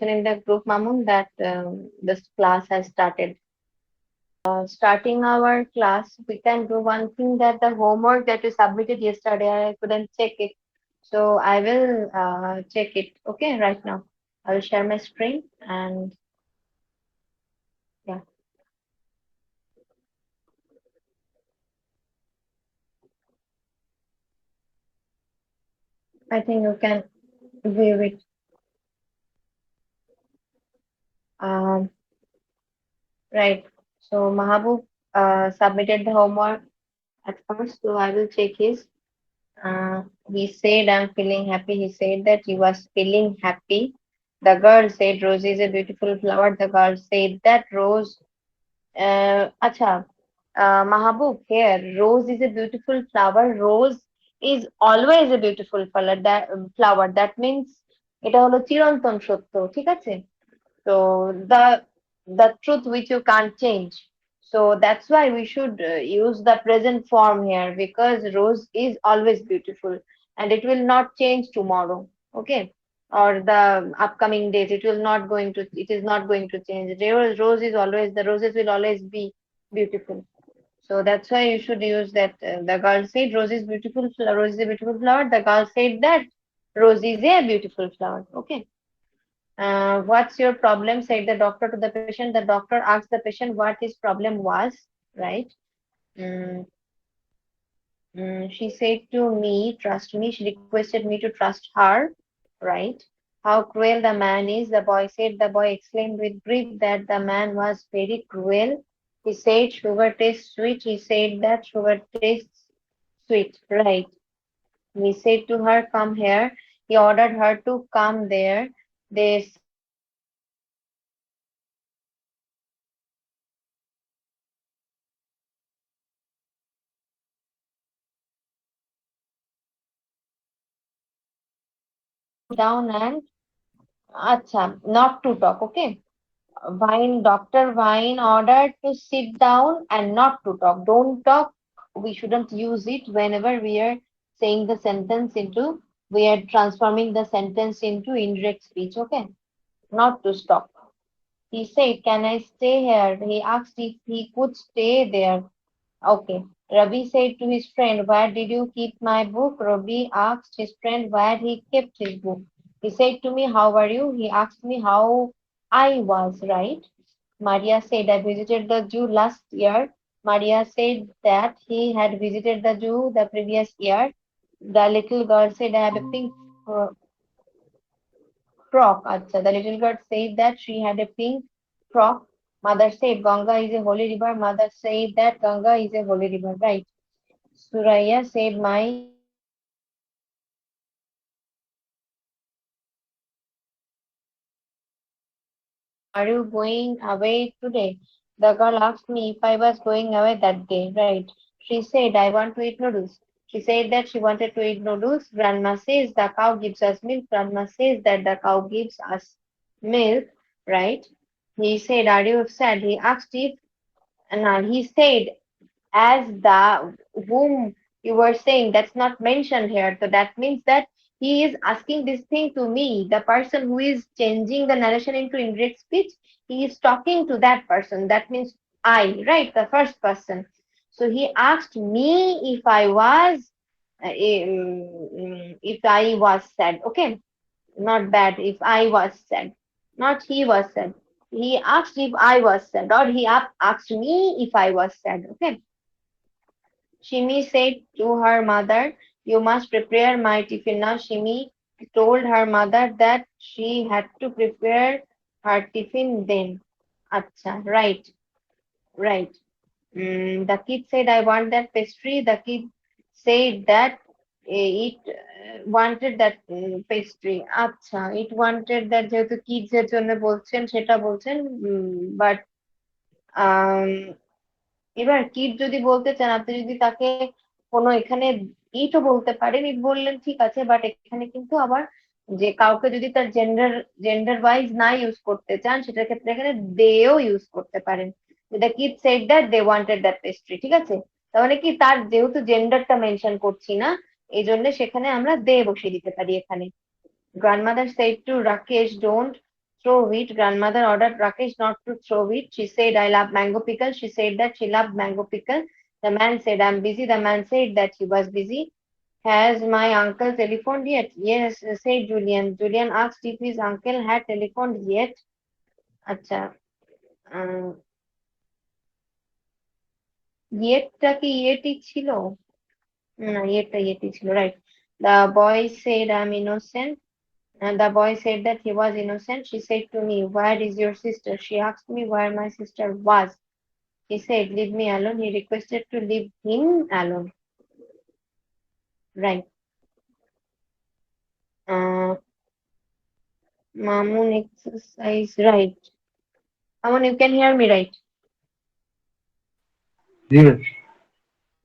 in the group, Mamun, that this class has started. Starting our class, we can do one thing, that the homework that you submitted yesterday, I couldn't check it. So I will check it. Okay, right now. I will share my screen and yeah, I think you can view it. Um, right. So Mahabub submitted the homework at first, so I will check his. He said, I'm feeling happy. He said that he was feeling happy. The girl said, Rose is a beautiful flower. The girl said that Rose, acha, Mahabub, here, Rose is a beautiful flower. Rose is always a beautiful flower. That means এটা হলো চিরন্তন সত্য, ঠিক আছে? So the truth which you can't change. So that's why we should use the present form here, because rose is always beautiful and it will not change tomorrow. Okay. Or the upcoming days, it is not going to change. Rose is always, the roses will always be beautiful. So that's why you should use that. The girl said rose is beautiful, rose is a beautiful flower. The girl said that rose is a beautiful flower. Okay. What's your problem? Said the doctor to the patient. The doctor asked the patient what his problem was, right? Mm, she said to me, trust me. She requested me to trust her, right? How cruel the man is, the boy said. The boy exclaimed with grief that the man was very cruel. He said, sugar tastes sweet. He said that sugar tastes sweet, right? He said to her, come here. He ordered her to come there. They sat down and acha, not to talk, okay? Dr. Vine ordered to sit down and not to talk. Don't talk. We shouldn't use it whenever we are saying the sentence into, we are transforming the sentence into indirect speech, okay? Not to stop. He said, can I stay here? He asked if he could stay there. Okay. Ravi said to his friend, where did you keep my book? Ravi asked his friend where he kept his book. He said to me, how are you? He asked me how I was, right? Maria said, I visited the zoo last year. Maria said that he had visited the zoo the previous year. The little girl said, I have a pink frock. Acha. The little girl said that she had a pink frock. Mother said, Ganga is a holy river. Mother said that Ganga is a holy river, right? Suraya said, my are you going away today? The girl asked me if I was going away that day, right? She said, I want to eat noodles. She said that she wanted to eat noodles. Grandma says the cow gives us milk. Grandma says that the cow gives us milk, right? He said, are you sad? He asked if, and he said, as the whom you were saying, that's not mentioned here. So that means that he is asking this thing to me. The person who is changing the narration into indirect speech, he is talking to that person. That means I, right? The first person. So he asked me if I was sad. Okay, not bad. If I was sad, not he was sad. He asked if I was sad, or asked me if I was sad. Okay. Shimi said to her mother, you must prepare my tiffin now. Shimi told her mother that she had to prepare her tiffin then. Acha, right, right. The kid said, I want that pastry. The kid said that it wanted that pastry. আচ্ছা, it wanted that, যেহেতু kids এর জন্য বলছেন সেটা বলছেন, but এবার kit যদি বলতে চান, আপনি যদি তাকে কোনো এখানে ইটও বলতে পারেন, ইট বললেন ঠিক আছে, বাট এখানে কিন্তু আবার যে কাউকে যদি তার জেন্ডার ওয়াইজ না ইউজ করতে চান, সেটার ক্ষেত্রে এখানে দেও ইউজ করতে পারেন। The kid said that they wanted that pastry, ঠিক আছে? তার মানে কি, তার যেহেতু জেন্ডারটা মেনশন করছি না, এই জন্য সেখানে আমরা দে বসিয়ে দিতে পারি এখানে। Grandmother said to Rakesh, don't throw it. Grandmother ordered Rakesh not to throw it. She said, I love mango pickle. She said that she loved mango pickle. The man said, I'm busy. The man said that he was busy. Has my uncle telephoned yet? Yes, said Julian. Julian asked if his uncle had telephoned yet. আচ্ছা ইয়েটটা কি yeti ছিল? না, ইয়েটটা yeti ছিল, right. The boy said I'm innocent. And the boy said that he was innocent. She said to me, where is your sister? She asked me where my sister was. He said, leave me alone. He requested to leave him alone. Right. Uh, Mamun exercise. Right. Mamun, you can hear me, right? Yes.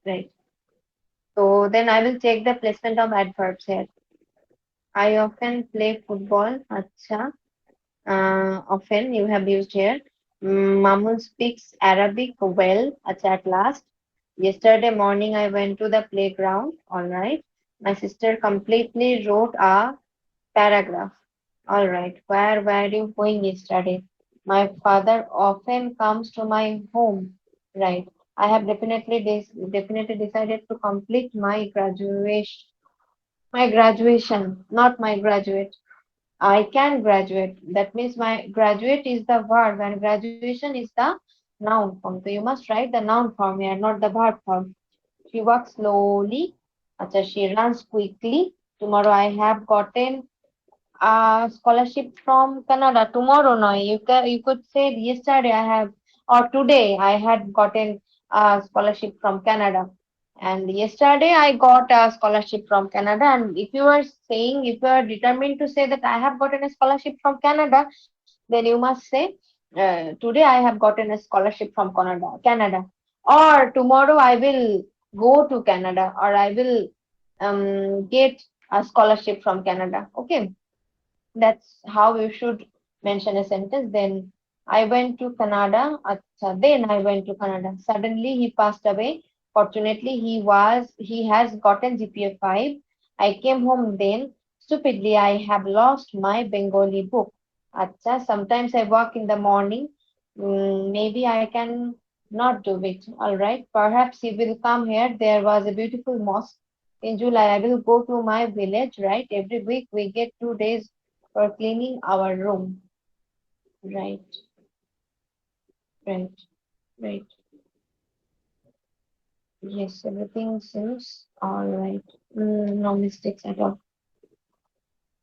Right. So then I will take the placement of adverbs here. I often play football. Acha. Often you have used here. Mamun speaks Arabic well. Acha, at last. Yesterday morning I went to the playground. All right. My sister completely wrote a paragraph. All right. Where were you going yesterday? My father often comes to my home. Right. I have definitely decided to complete my graduation, not my graduate. I can graduate. That means my graduate is the verb and graduation is the noun form. So you must write the noun form here, not the verb form. She walks slowly. Acha, she runs quickly. Tomorrow I have gotten scholarship from Canada. Tomorrow, no, you could say yesterday I have, or today I had gotten a scholarship from Canada, and yesterday I got a scholarship from Canada. And if you are determined to say that I have gotten a scholarship from Canada, then you must say today I have gotten a scholarship from Canada, or tomorrow I will go to Canada, or I will get a scholarship from Canada. Okay, that's how you should mention a sentence. Then I went to Canada. Acha, then I went to Canada. Suddenly he passed away. Fortunately, he has gotten GPA 5. I came home then. Stupidly, I have lost my Bengali book. Acha, sometimes I walk in the morning. Maybe I can not do it. All right. Perhaps you will come here. There was a beautiful mosque. In July, I will go to my village, right? Every week we get 2 days for cleaning our room. Right, right, right. Yes, everything seems all right. No mistakes at all.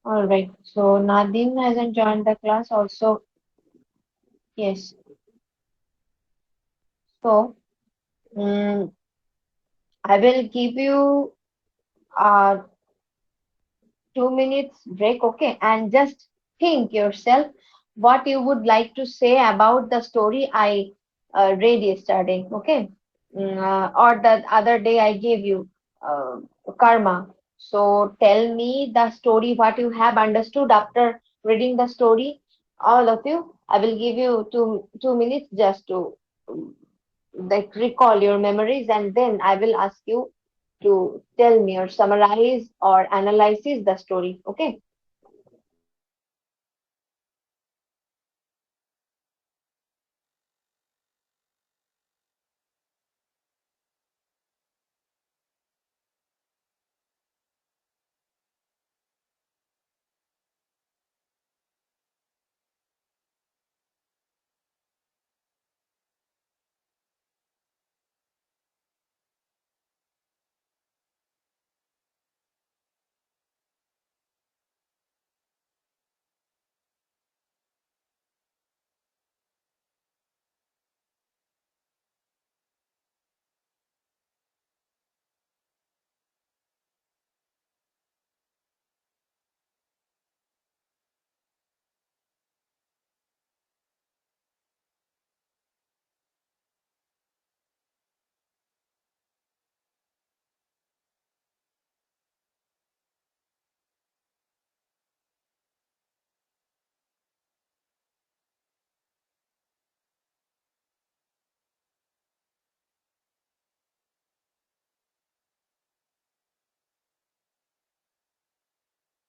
All right. So Nadim hasn't joined the class also. Yes. So mm, I will give you a 2 minutes break, okay? And just think yourself what you would like to say about the story I read yesterday, okay? Or the other day I gave you uh, karma. So tell me the story, what you have understood after reading the story, all of you. I will give you two minutes just to like recall your memories, and then I will ask you to tell me or summarize or analyze the story. Okay.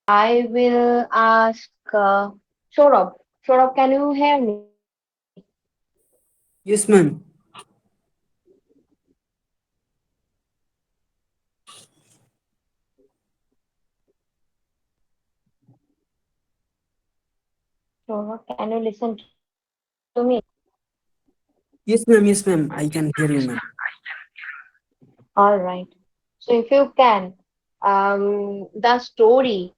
I will ask Saurabh. Saurabh, can you hear me? Yes, ma'am. Saurabh, can you listen to me? Yes, ma'am. Yes, ma'am. I can hear you, ma'am. All right. So, if you can, the story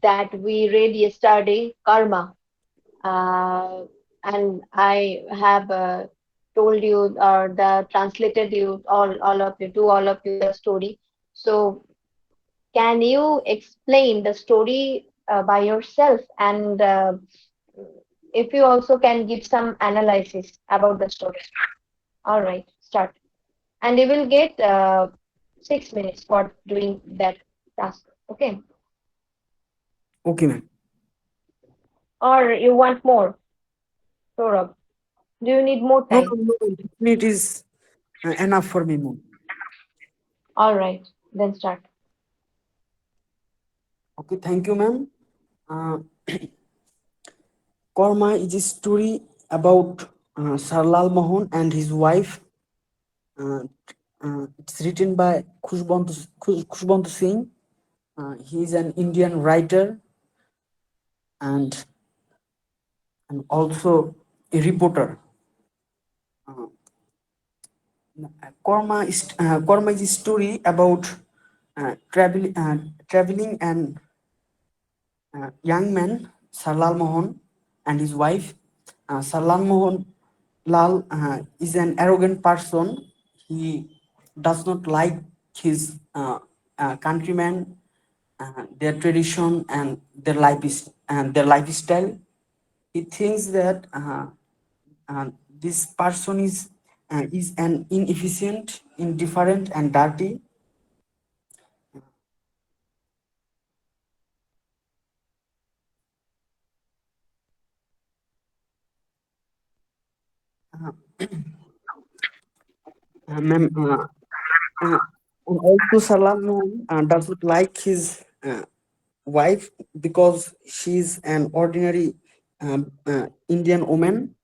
that we read yesterday, Karma, and I have told you or the translated you all of you to all of you the story. So, can you explain the story by yourself, and if you also can give some analysis about the story? All right, start. And you will get 6 minutes for doing that task. Okay. Okay, ma'am. Or you want more, Saurabh? Do you need more No, time? ma'am, no, ma'am. It is enough for me, ma'am. All right, then start. Okay, thank you, ma'am. Uh, Korma is a story about Sarlal Mohan and his wife. Uh, it's written by Khushbant Singh. He is an Indian writer and also a reporter. Uh, Korma is a story about traveling and young man Sarlal Mohan and his wife. Sarlal Mohan Lal is an arrogant person. He does not like his countrymen, their tradition, and their lifestyle. He thinks that this person is an inefficient, indifferent, and dirty. Uh, Ma'am, uh, and also Salam does not like his wife because she's an ordinary Indian woman.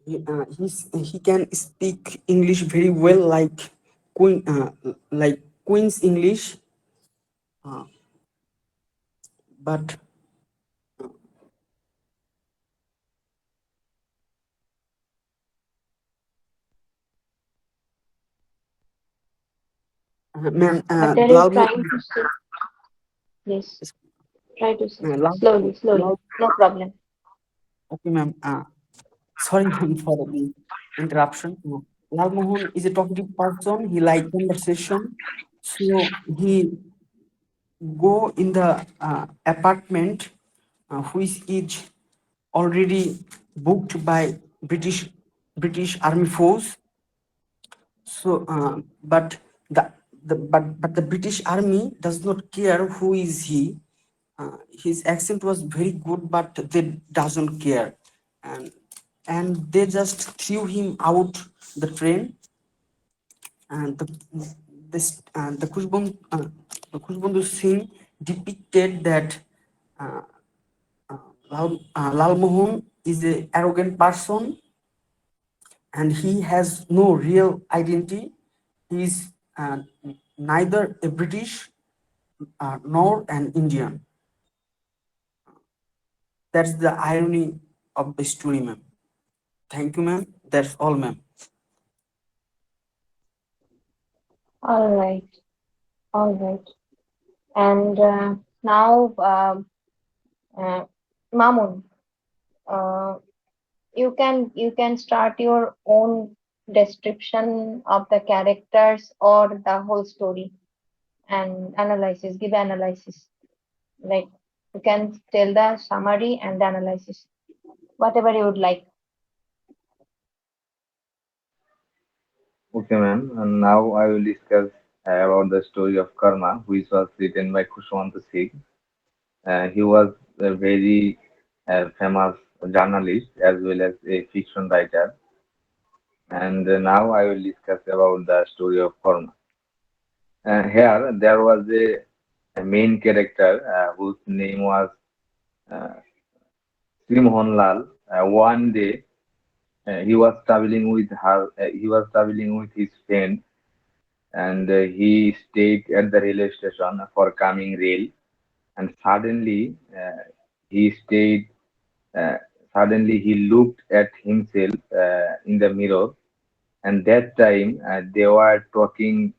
He can speak English very well, like Queen's English, uh, but ma'am, What are you Lal, trying to say? Yes, try to say. Lal, Slowly, slowly. Lal, No problem. okay, ma'am. Sorry, ma'am, for the interruption. Lal Mohan is a talkative person. He like conversation, so he go in the apartment which is already booked by British Army force. So, but the British Army does not care who is he. His accent was very good, but they doesn't care, and they just threw him out the train. And the Kushbondu scene depicted that uh, Lal Mohan is a arrogant person and he has no real identity. He is neither a British nor an Indian. That's the irony of the story, ma'am. Thank you, ma'am. That's all, ma'am. All right, all right. And now, uh, Mamun, uh, you can start your own description of the characters or the whole story and analysis. Give analysis. Like you can tell the summary and the analysis, whatever you would like. Okay, ma'am. And now I will discuss about the story of Karma, which was written by Khushwant Singh. He was a very famous journalist as well as a fiction writer. And now I will discuss about the story of Karma. Here, there was a main character whose name was uh, Sri Mohanlal. One day, he was traveling with her. He was traveling with his friend, and he stayed at the railway station for coming rail. And he stayed. Uh, suddenly, he looked at himself in the mirror, and that time they were talking.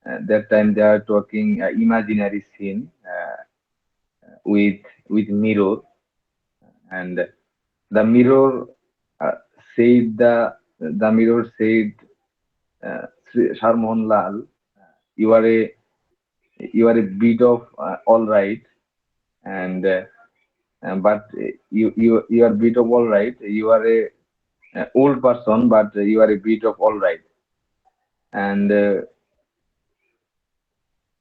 That time they are talking imaginary scene with mirror, and the mirror uh, said, Sharmon Lal, you are a bit of all right, and but you are a bit of all right. You are a old person, but you are a bit of all right. And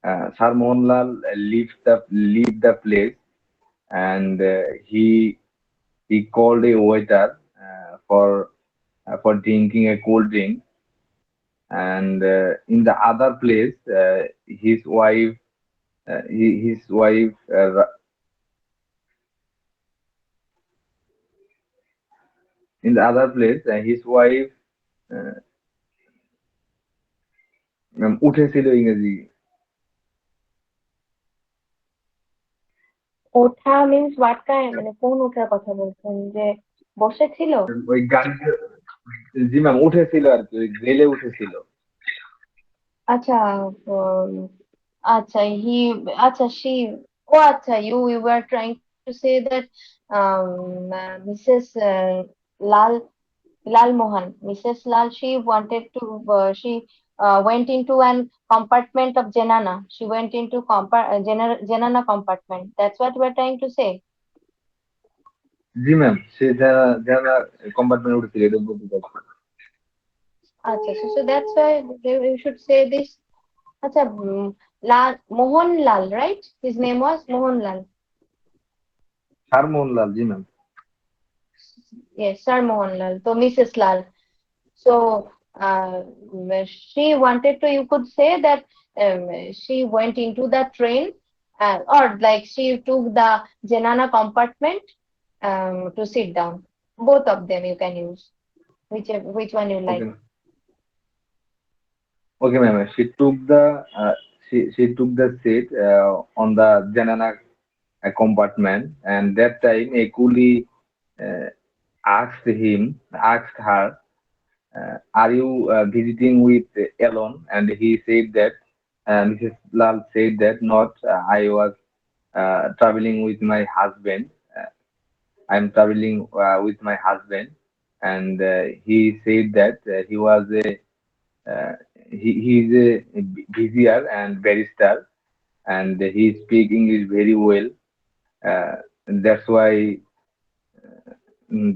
Sharmon Lal leave the place, and he called a waiter for drinking a cold drink. And in the other place, his wife in the other place, his wife উঠেছিল ইংরেজি ওঠা means what kind, মানে কোন ওঠার কথা বলছেন, যে বসেছিল? ওই গাড়িতে জি ম্যাম উঠেছিল আর কি ওই রেলে উঠেছিল আচ্ছা, উম, আচ্ছা, আচ্ছা, আচ্ছা, you were trying to say that Mrs. Lal Lal Mohan, Mrs. Lal, she wanted to, she went into an compartment of Janana. She went into Janana compartment. That's what we're trying to say. জি ma'am সে যারা যারা কম্পার্টমেন্টে উঠেছিল এটা বলতে চাচ্ছি Acha, so that's why you should say this. Acha, Mohan Lal, right? His name was Mohan Lal. শারমোহন Lal ji ma'am Yes, Sir Mohan Lal. So Mrs. Lal. So she wanted to, you could say that she went into the train, or like she took the Janana compartment to sit down. Both of them you can use, which one you okay like. Okay ma'am she took the seat on the Janana compartment, and that time a coolie uh, asked her, are you visiting with alone? And he said that, Mrs. Lal said that, not, I was traveling with my husband. I'm traveling with my husband. And he said that he was uh, he is a busier and barrister, and he speak English very well. Uh, that's why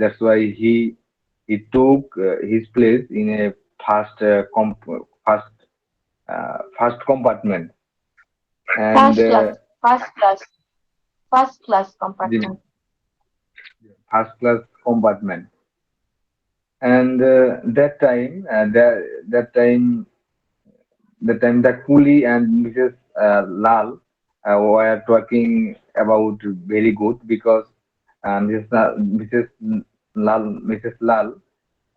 that's why he took his place in a first first compartment. And First class, first class, first class the compartment. first class compartment. And that time the coolie and Mrs. Lal were talking about very good, because Mrs. Lal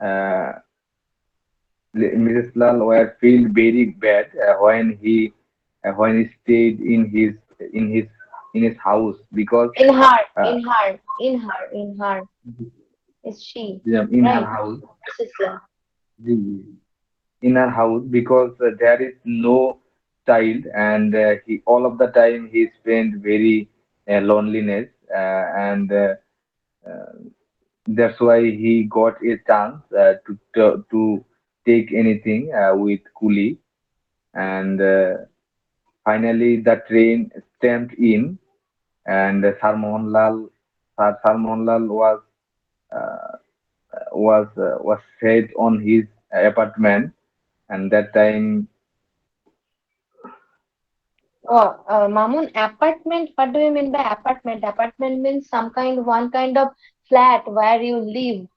uh, Mrs. Lal were feel very bad when he stayed in his in his house, because In her, uh, in her, in her, in her. Is she, yeah, in her right? house. Mrs. Lal. In her house, because there is no child, and he all of the time he spent very loneliness, and uh, that's why he got a chance to take anything with coolie. And finally the train stamped in, and Sir Mohanlal uh, was set on his apartment. And that time, Oh, Mamun, apartment. What do you mean by apartment? Apartment means one kind of flat where you live.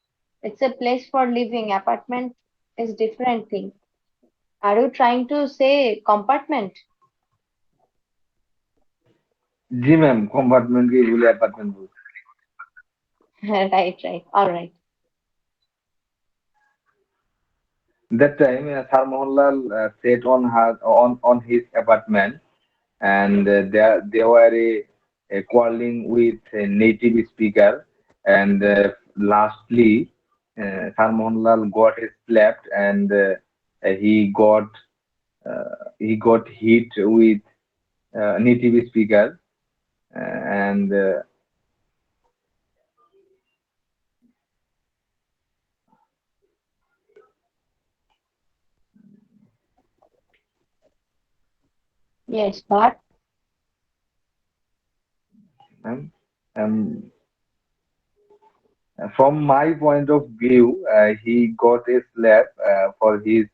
It's a place for living. Apartment is different thing. Are you trying to say compartment? जी ma'am compartment के बोले apartment बोले Right, right. All right. That time, Sir Mohanlal sat on his apartment, and they were quarreling with a native speaker, and lastly, Sir Mohanlal got slapped, and he got he got hit with native speaker, and Yes, but um, um, from my point of view, he got a slap for his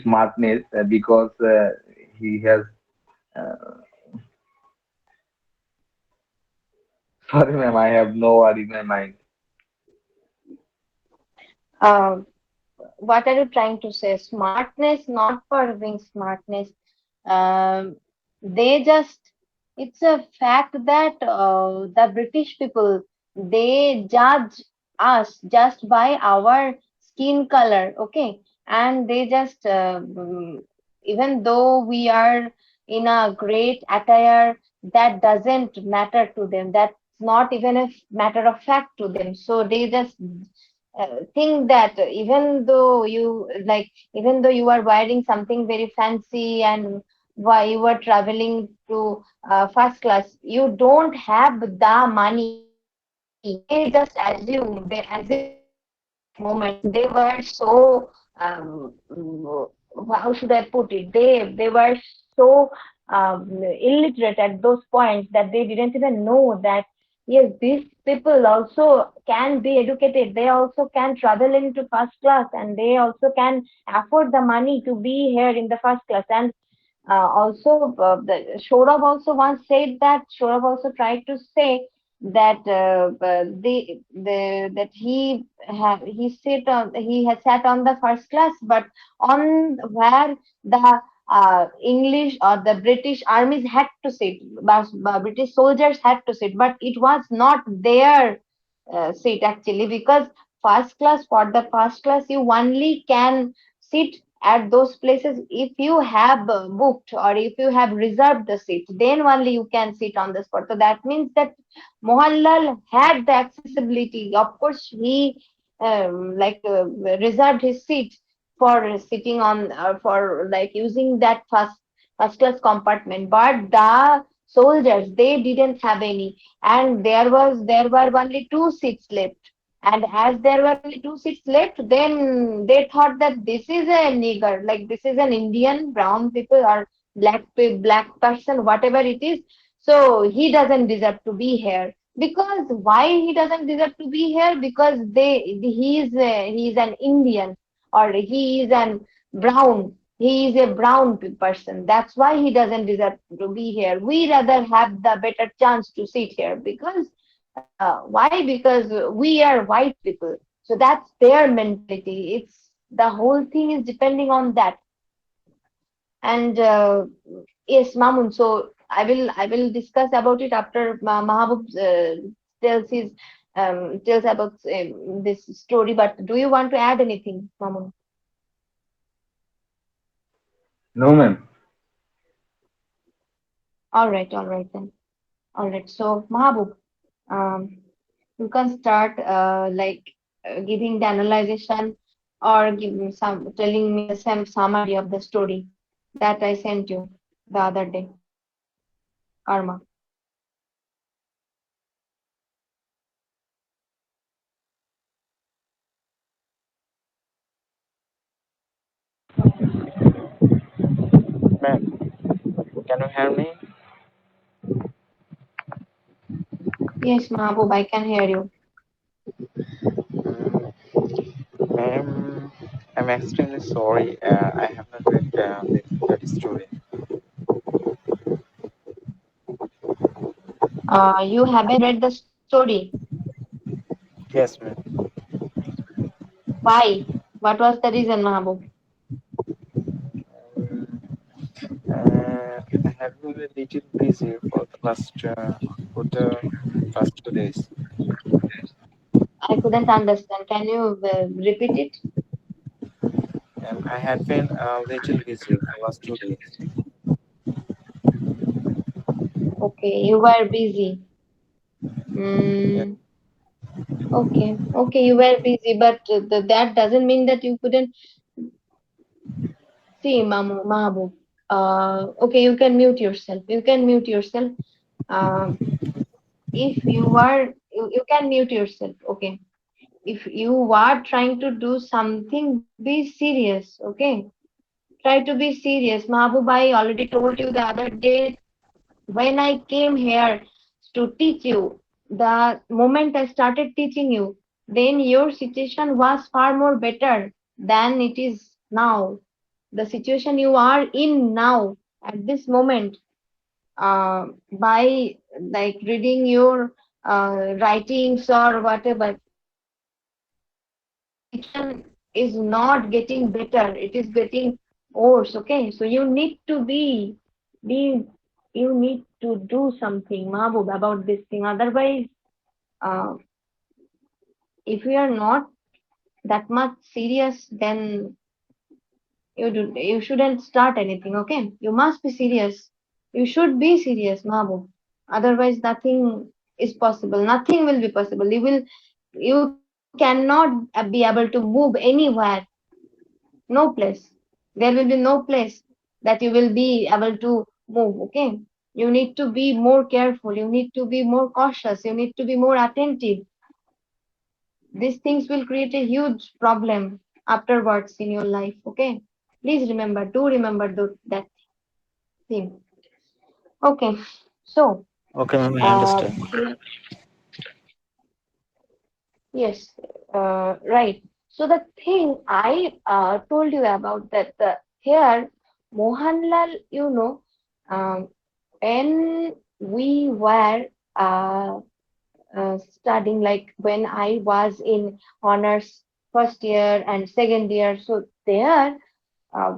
smartness, because he has sorry ma'am, I have no word in my mind. um, what are you trying to say? Smartness, not for being smartness. Um, they just, it's a fact that the British people, they judge us just by our skin color, okay? And they just, even though we are in a great attire, that doesn't matter to them. That's not even a matter of fact to them. So they just think that even though you are wearing something very fancy and why you are traveling to first class, you don't have the money. They just assume at that moment they were so how should I put it? They were so illiterate at those points that they didn't even know that yes, these people also can be educated. They also can travel into first class, and they also can afford the money to be here in the first class. And also, Shorav also once said that Shorav also tried to say that that he has sat on the first class, but on where the English or the British armies had to sit, British soldiers had to sit, but it was not their seat actually, because first class, for the first class you only can sit at those places if you have booked or if you have reserved the seat, then only you can sit on the spot. So that means that Mohanlal had the accessibility. Of course, he reserved his seat for sitting on for like using that first class compartment. But the soldiers, they didn't have any, and there were only two seats left. And as there were only two seats left, then they thought that this is a nigger, like this is an Indian, brown people or black person, whatever it is. So he doesn't deserve to be here. Because why he doesn't deserve to be here? Because he is an Indian, or he is an brown. He is a brown person. That's why he doesn't deserve to be here. We rather have the better chance to sit here because why? Because we are white people. So that's their mentality. It's the whole thing is depending on that. And yes, Mamun. So I will discuss about it after Mahabub tells his tells about this story. But do you want to add anything, Mamun? No ma'am. All right then. All right. So Mahabub, um, you can start giving the analyzation or giving some telling me the same summary of the story that I sent you the other day, Karma. Ma'am, can you hear me? Yes, Mahabub, I can hear you. Ma'am, I'm extremely sorry. I have not read that story. You haven't read the story. Yes, ma'am. Why? What was the reason, Mahabub? I have been a little busy for the past 2 days. I couldn't understand. Can you repeat it? I had been a little busy for last 2 days. Okay, you were busy. Yeah. Mm, okay, okay, you were busy, but that doesn't mean that you couldn't see Mahabub. Okay, you can mute yourself. You can mute yourself. Um, if you are, you can mute yourself. Okay. If you are trying to do something, be serious. Okay. Try to be serious. Mahabub, I already told you the other day when I came here to teach you, the moment I started teaching you, then your situation was far more better than it is now. The situation you are in now at this moment, by like reading your writings or whatever, the situation is not getting better. It is getting worse. Okay, so be you need to do something, Mahbub, about this thing. Otherwise, uh, if you are not that much serious, then you shouldn't start anything. Okay, you must be serious. You should be serious, Mahbub. Otherwise, nothing is possible. Nothing will be possible. You cannot be able to move anywhere. No place. There will be no place that you will be able to move. Okay. You need to be more careful. You need to be more cautious. You need to be more attentive. These things will create a huge problem afterwards in your life. Okay. Please remember, do remember that thing. Okay. So, Okay, ma'am, I uh, understand. yes, right. So the thing I told you about that here, Mohanlal, when we were studying, like when I was in honors first year and second year, so there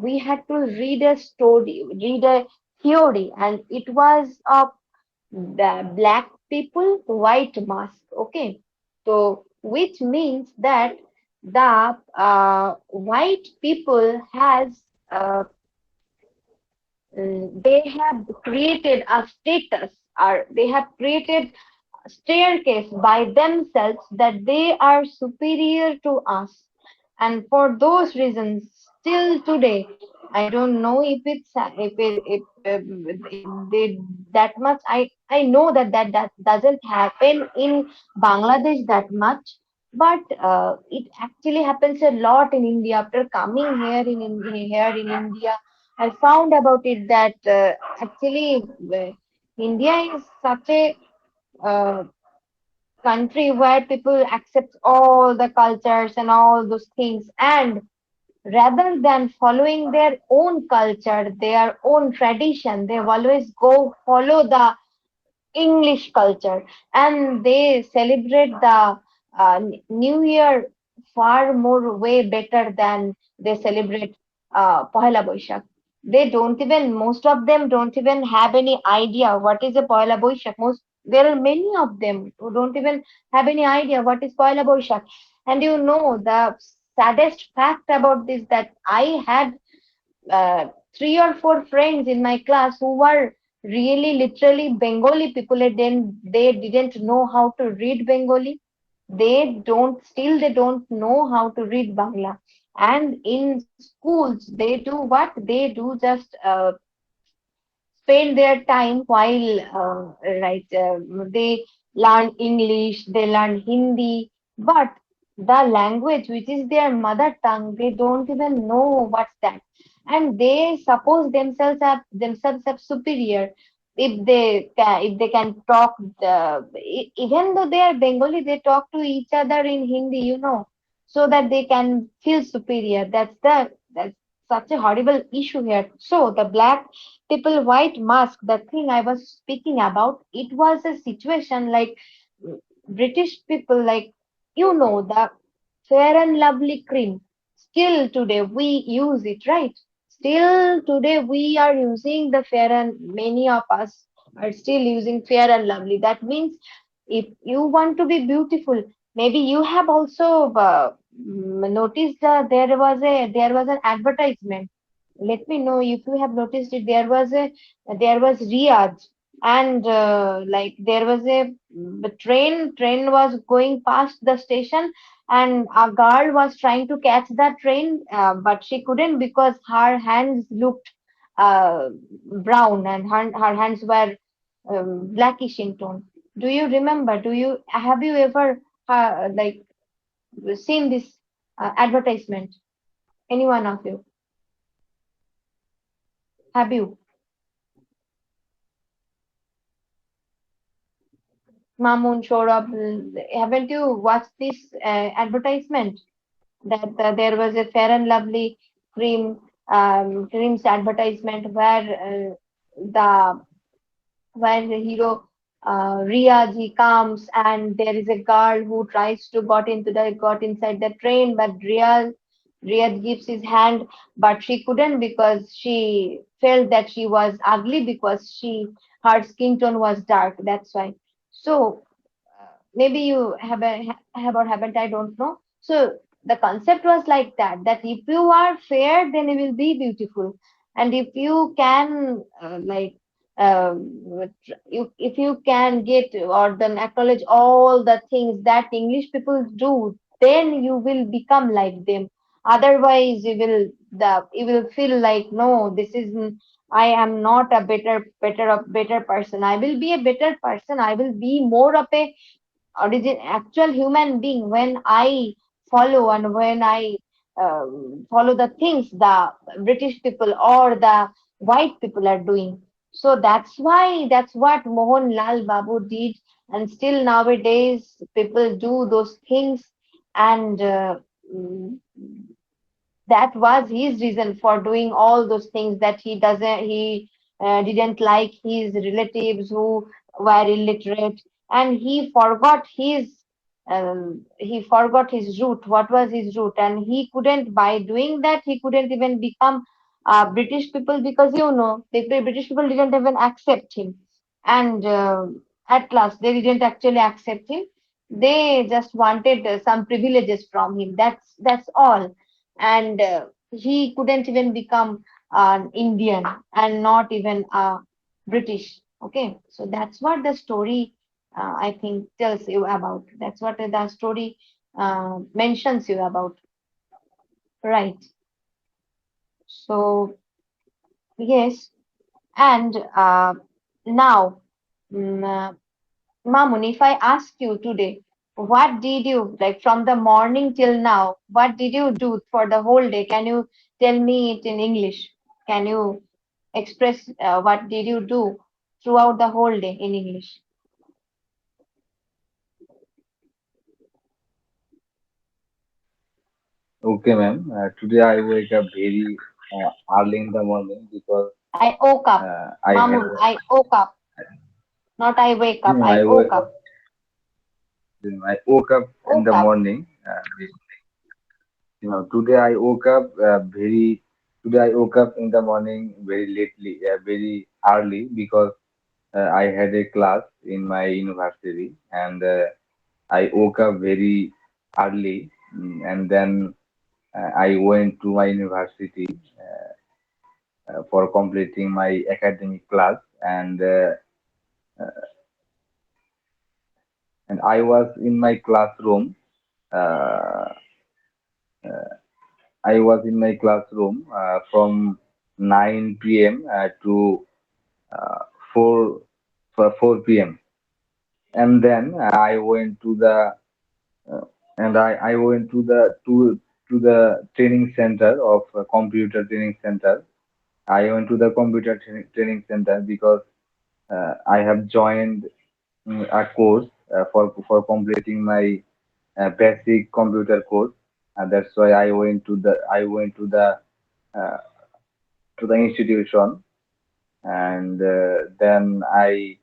we had to read a story, read a theory, and it was of the black people white mask. Okay, so which means that the white people has they have created a status, or they have created staircase by themselves, that they are superior to us. And for those reasons, still today, I don't know if it's if they that much. I know that that doesn't happen in Bangladesh that much, but it actually happens a lot in India. After coming here in India, I found about it that actually India is such a uh, country where people accept all the cultures and all those things, and rather than following their own culture, their own tradition, they always go follow the English culture, and they celebrate the New Year far more way better than they celebrate Pohela Boishakh. They don't even, most of them don't even have any idea what is a Pohela Boishakh. There are many of them who don't even have any idea what is Pohela Boishakh. And the saddest fact about this, that I had uh, three or four friends in my class who were really literally Bengali people, and then they didn't know how to read Bengali. They don't know how to read Bangla. And in schools, they do what? They do just spend their time while they learn English, they learn Hindi, but the language which is their mother tongue, they don't even know what's that, and they suppose themselves as superior if they can talk even though they are Bengali, they talk to each other in Hindi, so that they can feel superior. That's such a horrible issue here. So the black people white mask, the thing I was speaking about, it was a situation like British people, like the fair and lovely cream. Still today we use it, right? still today we are using the fair and many of us are still using fair and lovely. That means if you want to be beautiful, maybe you have also noticed there was an advertisement. Let me know if you have noticed it. There was Riyadh, and like there was a train was going past the station, and a girl was trying to catch that train, but she couldn't because her hands looked uh, brown, and her hands were blackish in tone. Do you remember? Do you have you ever like seen this advertisement? Any one of you? Have you? Mamun, Saurabh, haven't you watched this advertisement? That there was a Fair and Lovely creams advertisement the where the hero Riaz he comes, and there is a girl who tries to got inside the train, but Riyadh gives his hand, but she couldn't because she felt that she was ugly because her skin tone was dark. That's why. So maybe you have or haven't, I don't know. So the concept was like that if you are fair, then you will be beautiful, and if you can if you can get or then acknowledge all the things that English people do, then you will become like them. Otherwise you will feel like, no, I am not a better person. I will be a better person. I will be more of a origin actual human being when I follow and when I follow the things the British people or the white people are doing. So that's what Mohan Lal Babu did, and still nowadays people do those things, and mm, that was his reason for doing all those things that he didn't like his relatives who were illiterate, and he forgot his root. What was his root? And he couldn't, by doing that, he couldn't even become British people, because the British people didn't even accept him, and at last they didn't actually accept him. They just wanted some privileges from him. That's all, and he couldn't even become an Indian and not even a British. Okay, so that's what the story I think tells you about. That's what the story mentions you about, right? So yes, and now, mm, uh, Mamun, if I ask you today, what did you like from the morning till now? What did you do for the whole day? Can you tell me it in English? Can you express what did you do throughout the whole day in English? Okay, ma'am. Today I wake up very early in the morning because I woke up, I had Mamun. I woke up, not I wake up. no, I woke up. I woke up in Woke the up. morning. Today I woke up very. Today I woke up in the morning very lately, very early because I had a class in my university, and I woke up very early, and then I went to my university for completing my academic class, and I was in my classroom. Uh, I was in my classroom from 9 p.m. To uh, 4 4 p.m. And then I went to the I went to the training center of computer training center. I went to the computer training center because I have joined a course for completing my basic computer course. That's why I went uh, to the institution, and uh, then I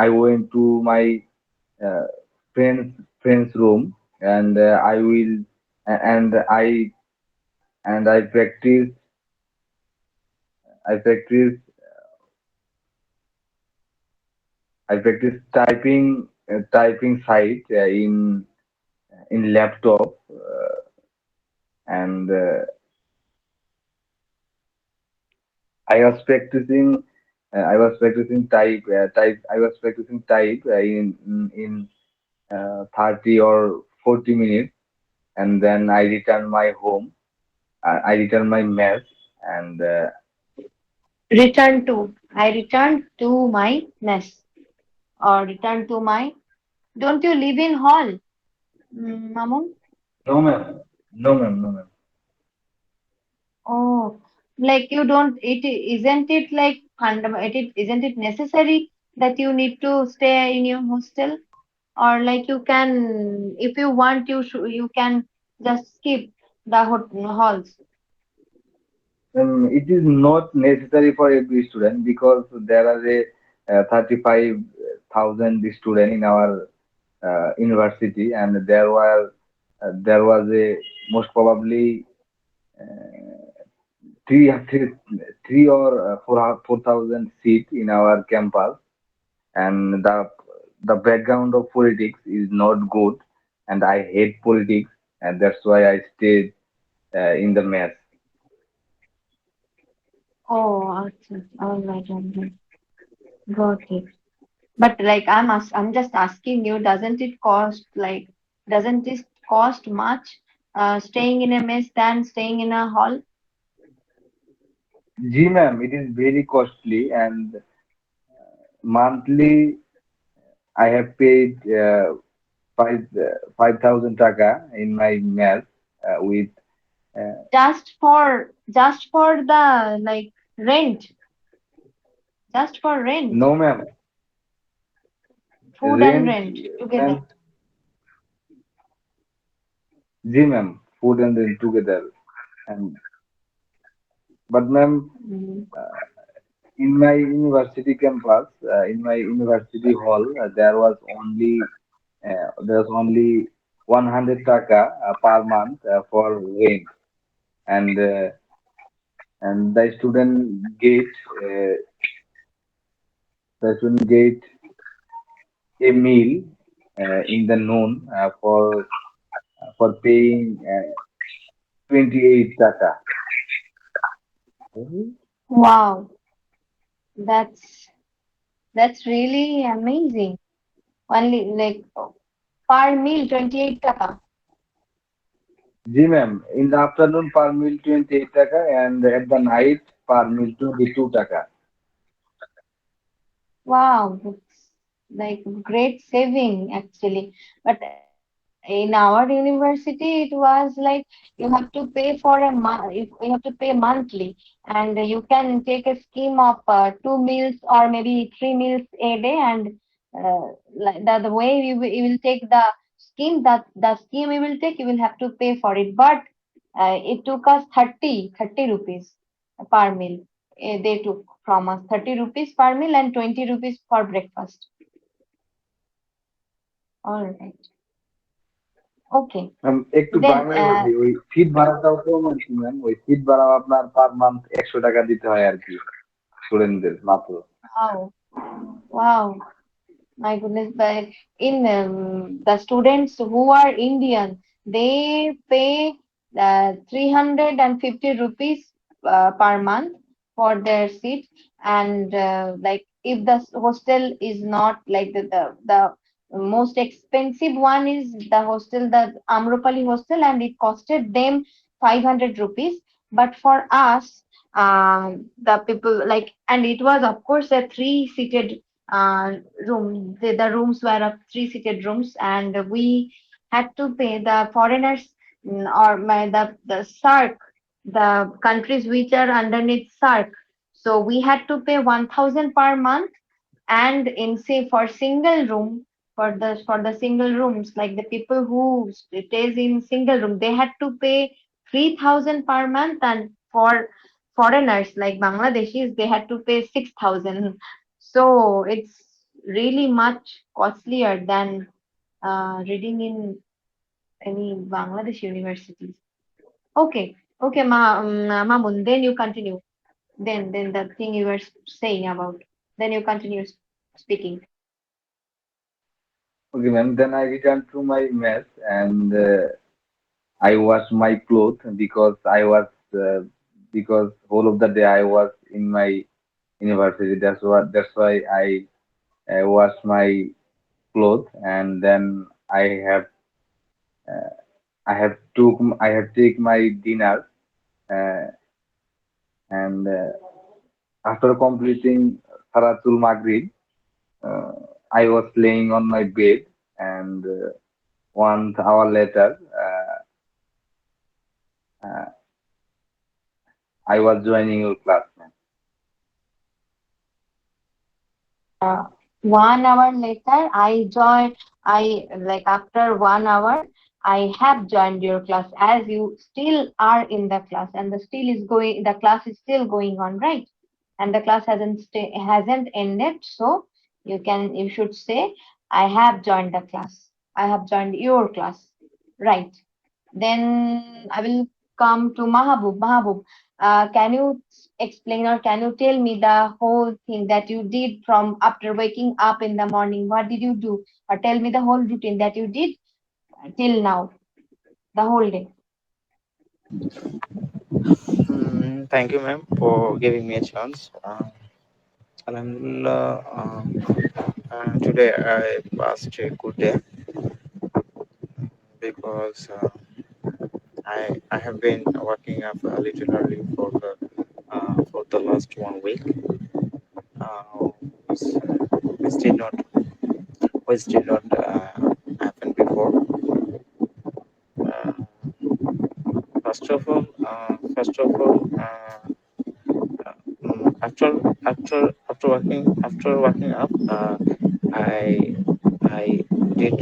went to my uh, friend's room. and I will and I I practice I practice typing site in laptop, and I was practicing type in 30 or 40 minutes, and then I return my home. I return my mess, and I returned to my mess or return to my. Don't you live in hall, Mamun? no ma'am, no ma'am. Oh, like you don't. It isn't it like isn't it necessary that you need to stay in your hostel, or like you can, if you want, you can just skip the halls. It is not necessary for every student because there are a 35,000 students in our university, and there was a most probably three, three or 4,000 seat in our campus, and the background of politics is not good, and I hate politics, and that's why I stayed in the mess. Oh, okay. All right. Got it. But like I'm just asking you, doesn't it cost much staying in a mess than staying in a hall? G ma'am, it is very costly, and monthly I have paid 5,000 taka in my mess with Just for the like rent, just for rent, no ma'am, food and rent rent together. ma'am, G ma'am, food and rent together, and but ma'am, Mm. in my university campus, in my university hall, there was only 100 taka per month for rent, and uh, and uh, the student get a meal in the noon for paying 28 taka. Mhm. Wow, that's that's really amazing. Only like per meal 28 taka. Ji ma'am, in the afternoon per meal 28 taka, and at the night per meal 22 taka. Wow, that's like great saving actually. But in our university, it was like you have to pay for a month. You have to pay monthly, and you can take a scheme of two meals or maybe three meals a day. And like the way you will take the scheme, that the scheme you will take, you will have to pay for it. But it took us 30 rupees per meal. They took from us 30 rupees per meal and 20 rupees for breakfast. All right. Okay. একটু Then, বাংলায় বলি, ওই seat ভাড়াটাও কম আর কি ma'am, ওই seat ভাড়া আপনার per month 100 টাকা দিতে হয় আর কি স্টুডেন্টদের মাত্র। wow, wow. My goodness, but in the students who are Indian, they pay 350 rupees per month for their seats. And like if the hostel is not like the most expensive one is the hostel, the Amropali hostel, and it costed them 500 rupees. But for us, the people like, and it was of course a three-seated uh, room. The rooms were of three-seated rooms, and we had to pay the foreigners, or the SARC, the countries which are underneath SARC. So we had to pay 1,000 per month, and in say for single room, for the single rooms, like the people who stays in single room, they had to pay 3,000 per month, and for foreigners like Bangladeshis, they had to pay 6,000. So it's really much costlier than reading in any Bangladesh universities. Okay, okay, Mamun. Then you continue. Then the thing you were saying about. Then you continue speaking. Okay, ma'am. Then I returned to my mess and I washed my clothes because whole of the day I was in my university. That's why I washed my clothes and then I have take my dinner uh, and after completing Salatul Maghrib, uh, I was laying on my bed and 1 hour later uh, I was joining your class, ma'am. 1 hour later, I like after 1 hour, I have joined your class as you still are in the class and the class is still going on, right? And the class hasn't ended, so you should say, I have joined the class. I have joined your class, right? Then I will come to Mahabub. Mahabub, can you explain or can you tell me the whole thing that you did from after waking up in the morning? What did you do? Or tell me the whole routine that you did till now, the whole day. Thank you, ma'am, for giving me a chance. Alhamdulillah, today I passed a good day because I have been working up a little early for the last 1 week, which, which did not happen before. Uh, after working up, I I did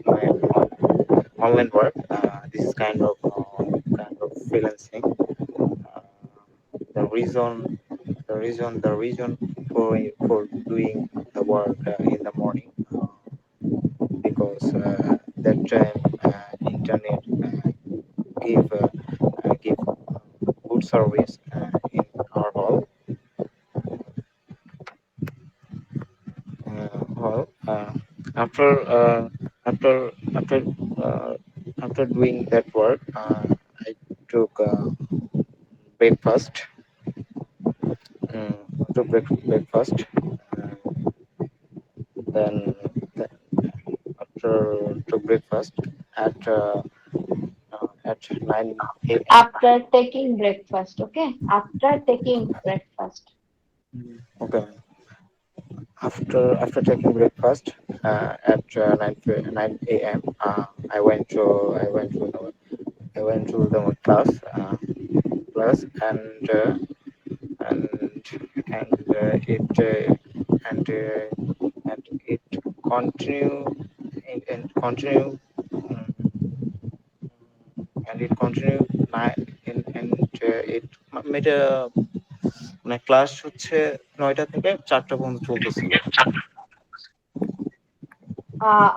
my online work. This is kind of freelancing. Uh, the reason the reason for doing the work in the morning, because that time internet give good service in our hall. After after after uh, after doing that work, I took breakfast. Um, breakfast. Then, then after took breakfast at uh, at 9 a.m. After taking breakfast, okay? After taking breakfast. Okay. After taking breakfast at 9 a.m., I went to the class, and it and it continue um, and it continue it made a মানে class হচ্ছে 9টা থেকে 4টা পর্যন্ত চলতেছিল।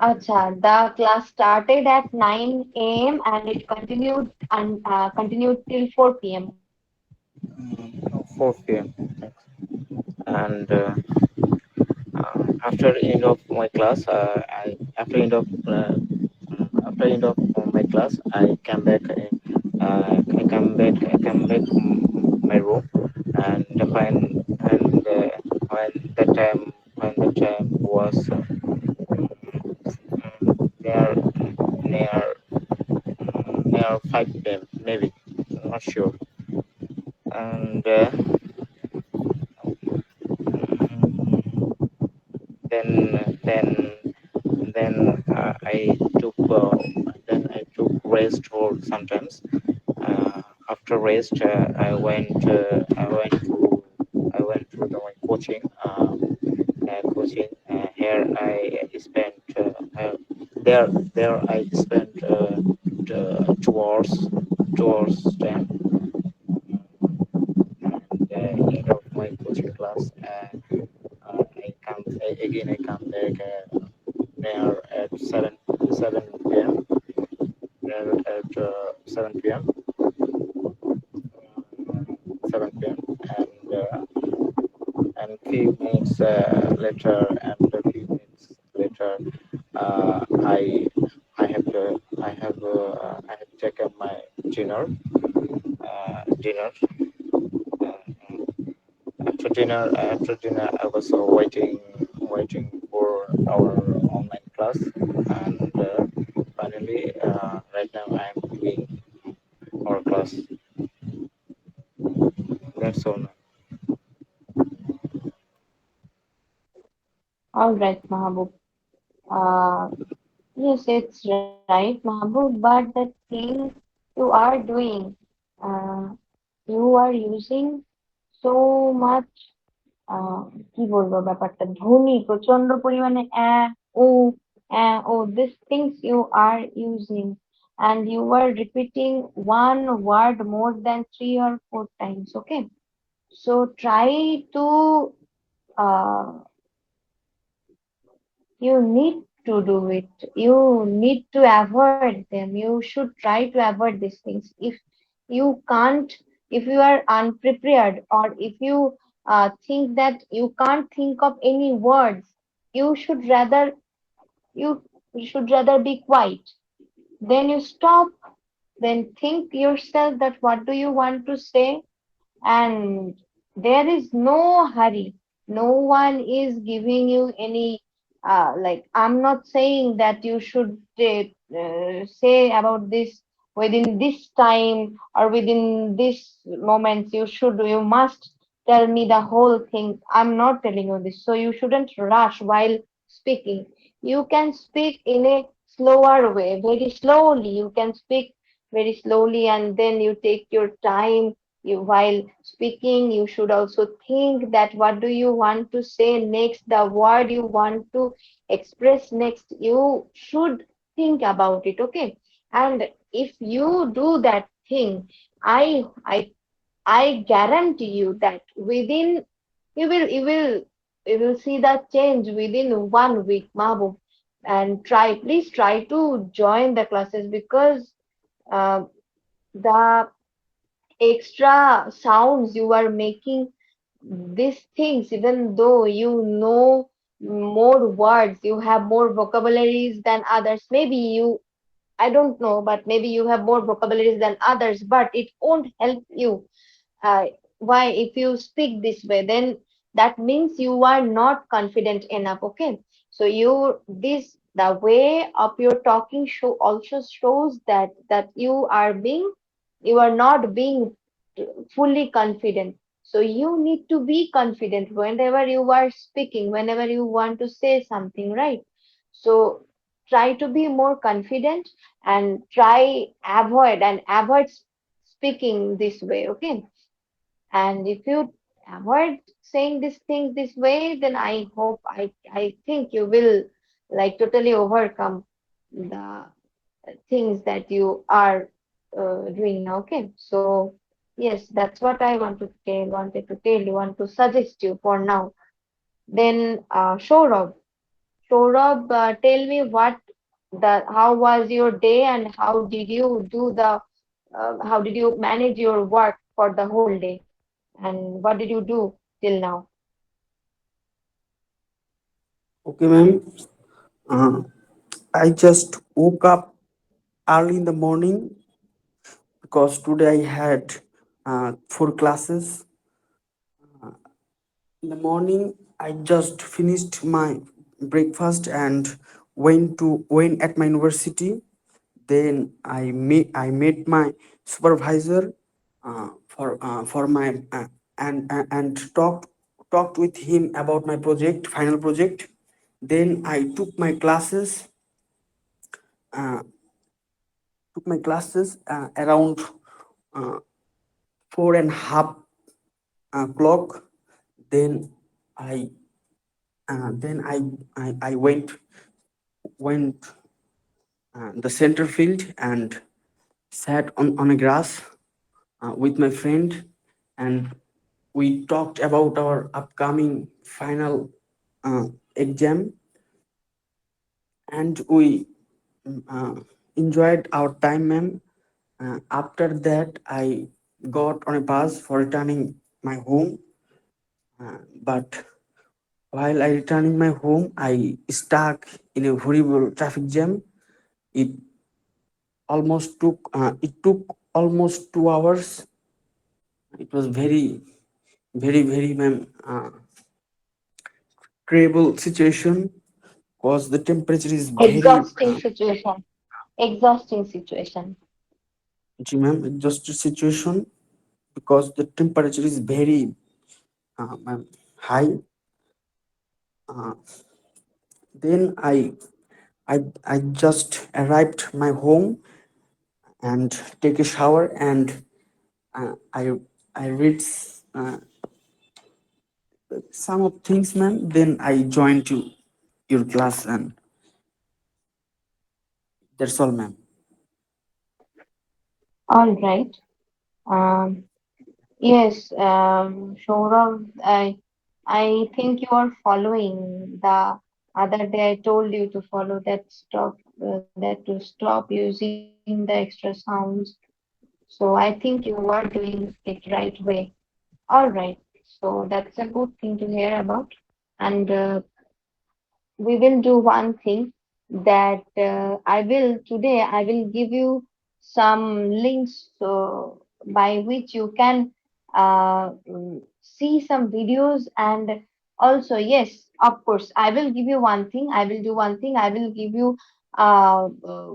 Acha, the class started at 9 a.m. and it continued till 4 p.m. 4 p.m. and after end of my class, after end of my class, I come back my room, and when the time was near near near 5 p.m. maybe, not sure, and then I took rest for sometimes. After rest, I went to my coaching. Here I spent there I spent 2 hours 2 hours time, and end of my coaching class. I come back near at 7 p.m. 7 p.m. 7 p.m. and few minutes later and a few minutes later, I I have taken my dinner. Dinner. After dinner, I was waiting for our online class, and finally, right now I am doing our class. That's all. All right, Mahabub. Uh, yes, it's right, Mahabub, but the thing you are doing, uh, you are using so much, কি বলবো ব্যাপারটা, ধ্বনি প্রচন্ড পরিমাণে ও ও these things you are using, and you are repeating one word more than 3 or 4 times. Okay, so try to uh, you need to do it. You need to avoid them. You should try to avoid these things. If you can't, if you are unprepared, or if you think that you can't think of any words, you should rather you, you should rather be quiet. Then you stop. Then think yourself that what do you want to say, and there is no hurry. No one is giving you any like, I'm not saying that you should say about this within this time or within this moment. You must tell me the whole thing. I'm not telling you this, so you shouldn't rush while speaking. You can speak in a slower way, very slowly. You can speak very slowly, and then you take your time. You, while speaking, you should also think that what do you want to say next, the word you want to express next. You should think about it. Okay, and if you do that thing, i i I guarantee you that within, you will see the change within 1 week, Mahbub. And please try to join the classes, because uh, the extra sounds you are making, these things, even though you know more words, you have more vocabularies than others. Maybe you, I don't know, but maybe you have more vocabularies than others, but it won't help you. uh, why? If you speak this way, then that means you are not confident enough. Okay, so you, this, the way of your talking show also shows that you are not being fully confident. So you need to be confident whenever you are speaking, whenever you want to say something, right? So try to be more confident, and avoid speaking this way. Okay, and if you avoid saying these things this way, then I think you will like totally overcome the things that you are doing now. Okay, so yes, that's what I wanted to tell you, want to suggest you for now. Then Saurabh, tell me how was your day, and how did you manage your work for the whole day, and what did you do till now? Okay, ma'am. Uh, I just woke up early in the morning because today I had 4 classes. In the morning, I just finished my breakfast and went at my university. Then I met my supervisor for my and talked with him about my final project. Then I uh, took my classes around uh, 4:30 o'clock. Then I then I went the center field and sat on a grass with my friend, and we talked about our upcoming final uh, exam, and we uh, enjoyed our time, ma'am. After that, I got on a bus for returning my home. But while I returning my home, I stuck in a horrible traffic jam. It it took almost 2 hours. It was very, ma'am, terrible situation because the temperature is very, Exhausting situation. Exhausting situation. Ji ma'am, just a situation because the temperature is very, ma'am, high. Uh, then I just arrived my home and take a shower, and uh, I I read uh, some of things, ma'am. Then I joined to your class, and that's all, ma'am. All right. Um, yes, Saurav, I think you are following the other day I told you to follow that that to stop using the extra sounds. So I think you are doing it right way. All right. So that's a good thing to hear about. And we will do one thing that I will give you some links by which you can see some videos. And also, yes, of course, I will give you one thing. I will do one thing. I will give you uh, uh,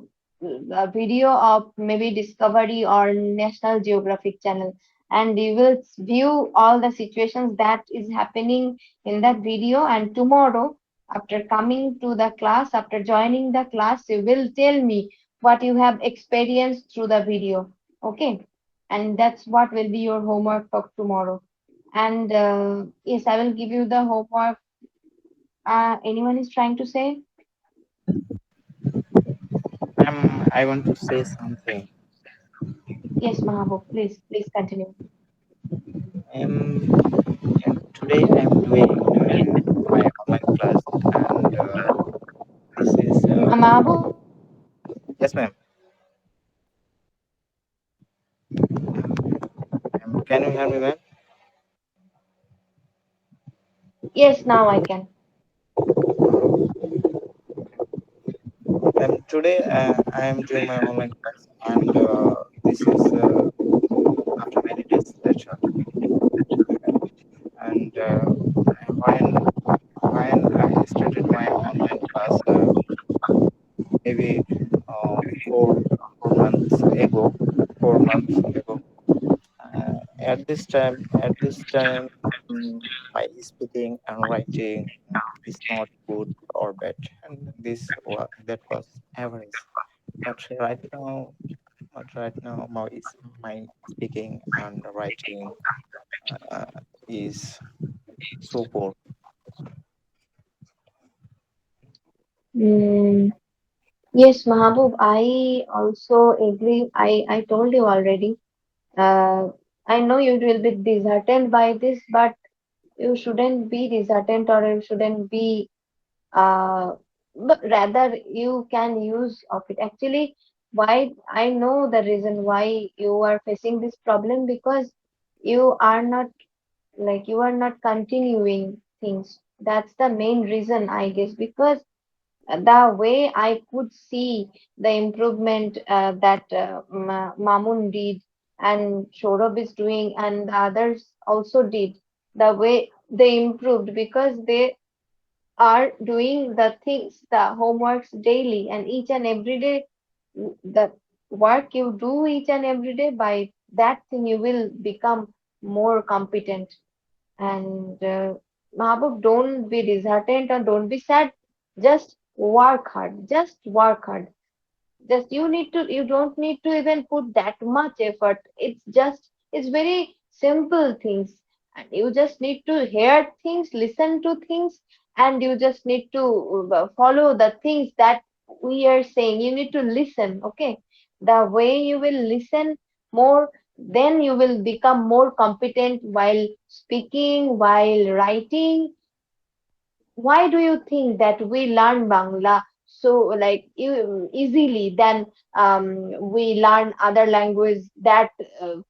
a video of maybe Discovery or National Geographic channel, and you will view all the situations that is happening in that video. And tomorrow, after coming to the class, after joining the class, you will tell me what you have experienced through the video. Okay. And that's what will be your homework for tomorrow. And yes, I will give you the homework. Anyone is trying to say? I want to say something. Yes, Mahabub, please continue. Um, Today I'm doing my online class, and this is Mahabub, yes, ma'am. Can you hear me, ma'am? yes, now I can. Today I am doing my online class, and this is after many days lecture. And when I started my online class, maybe uh, four 4 months ago, 4 months ago. At this time, my speaking and writing is not good or bad, and that was average. But right now, my speaking and writing uh, is so poor. Mm, yes, Mahabub, I also agree. I told you already. Uh, I know you will be disheartened by this, but you shouldn't be disheartened, or you shouldn't be but rather you can use of it. Actually, why I know the reason why you are facing this problem, because you are not, like, you are not continuing things. That's the main reason, I guess, because the way I could see the improvement that Mamun did and Shorab is doing and the others also did, the way they improved, because they are doing the things, the homeworks daily and each and every day. The work you do each and every day, by that thing you will become more competent. And Mahabub, don't be disheartened or don't be sad. Just work hard. Just work hard. Just you don't need to even put that much effort. It's very simple things. And you just need to hear things, listen to things, and you just need to follow the things that we are saying. You need to listen, okay? The way you will listen more, then you will become more competent while speaking, while writing. Why do you think that we learn Bangla so like easily than we learn other language that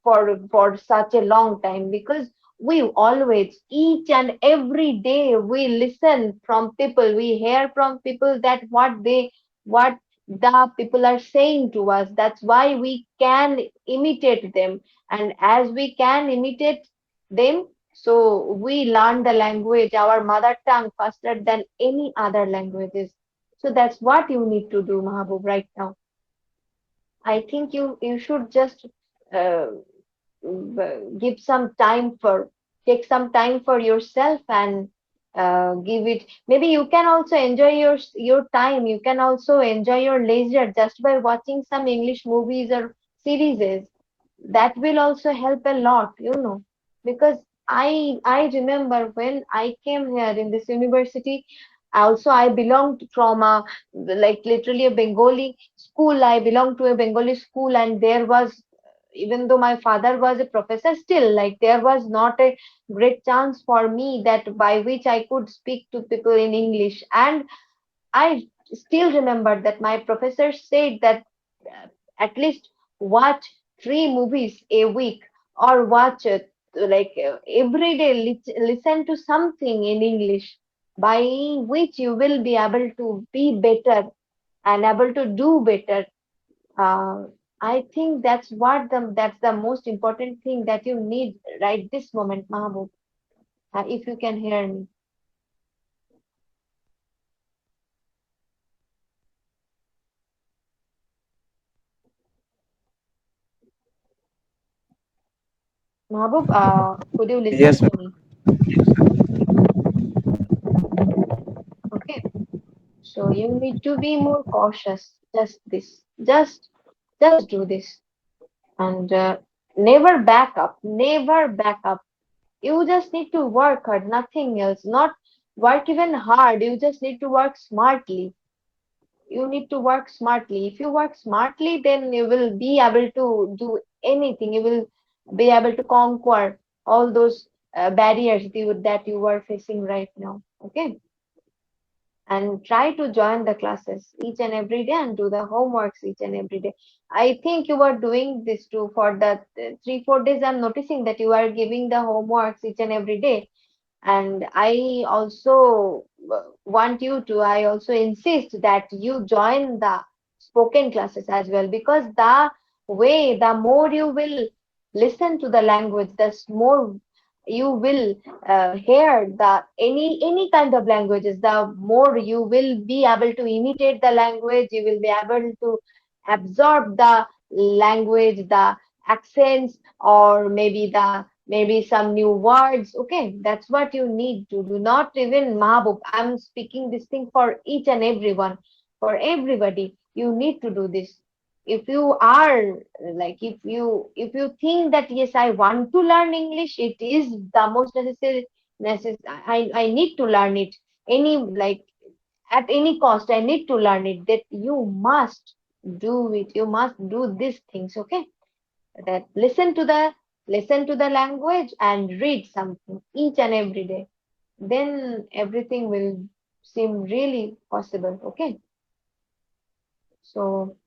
for such a long time, because we always each and every day we listen from people, we hear from people that what the people are saying to us. That's why we can imitate them, and as we can imitate them, so we learn the language, our mother tongue, faster than any other languages. So that's what you need to do, Mahabub, right now. I think you should just uh, give some time for take some time for yourself and give it. Maybe you can also enjoy your time. You can also enjoy your leisure just by watching some English movies or series. That will also help a lot, because I remember when I came here in this university. Also, I belonged from a like literally a Bengali school. I belonged to a Bengali school, and there was, even though my father was a professor, still like there was not a great chance for me that by which I could speak to people in English. And I still remember that my professor said that at least watch 3 movies a week, or watch every day, listen to something in English, by which you will be able to be better and able to do better. uh, I think that's the most important thing that you need right this moment, Mahmoud. If you can hear me, Mahbub, could you listen Yes, to ma'am. me? Okay. So you need to be more cautious. Just this. Just do this. And never back up. Never back up. You just need to work hard, nothing else. Not work even hard. You just need to work smartly. You need to work smartly. If you work smartly, then you will be able to do anything. You will be able to conquer all those barriers that you are facing right now. Okay. And try to join the classes each and every day and do the homeworks each and every day. I think you are doing this too for the 3 4 days. I'm noticing that you are giving the homeworks each and every day. And I also want you to, I also insist that you join the spoken classes as well, because the more you will listen to the language, the more you will hear the any kind of languages, the more you will be able to imitate the language, you will be able to absorb the language, the accents, or maybe some new words. Okay, that's what you need to do. Not even Mahabub, I'm speaking this thing for each and everyone, for everybody. You need to do this. If you are like, if you think that yes, I want to learn English, it is the most I need to learn it, any like at any cost, I need to learn it, that you must do it. You must do these things. Okay, that listen to the language and read something each and every day, then everything will seem really possible. Okay, so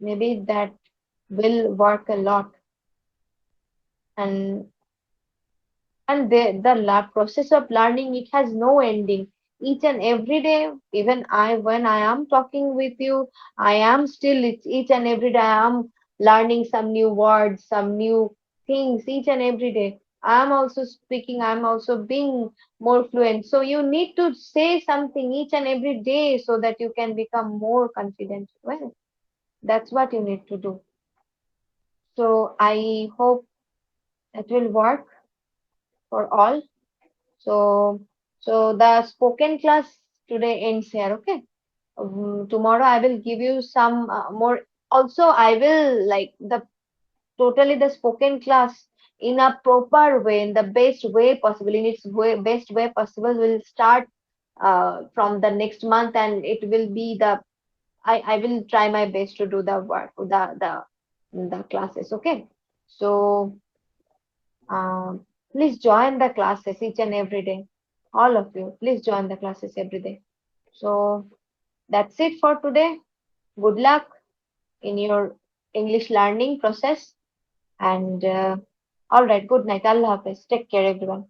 maybe that will work a lot. And the process of learning, it has no ending. Each and every day, even I, when I am talking with you, I am still, it's each and every day I am learning some new words, some new things each and every day. I am also speaking, I am also being more fluent. So you need to say something each and every day so that you can become more confident. Well, that's what you need to do. So I hope it will work for all. So, so the spoken class today ends here. Okay. Tomorrow I will give you some more. Also, I will like the totally the spoken class in a proper way, in the best way possible, in its best way possible. Will start from the next month, and it will be the. I will try my best to do the work, the classes. Okay. So please join the classes each and every day. All of you, please join the classes every day. So That's it for today. Good luck in your English learning process. And all right, good night. Allah Hafiz. Take care, everyone.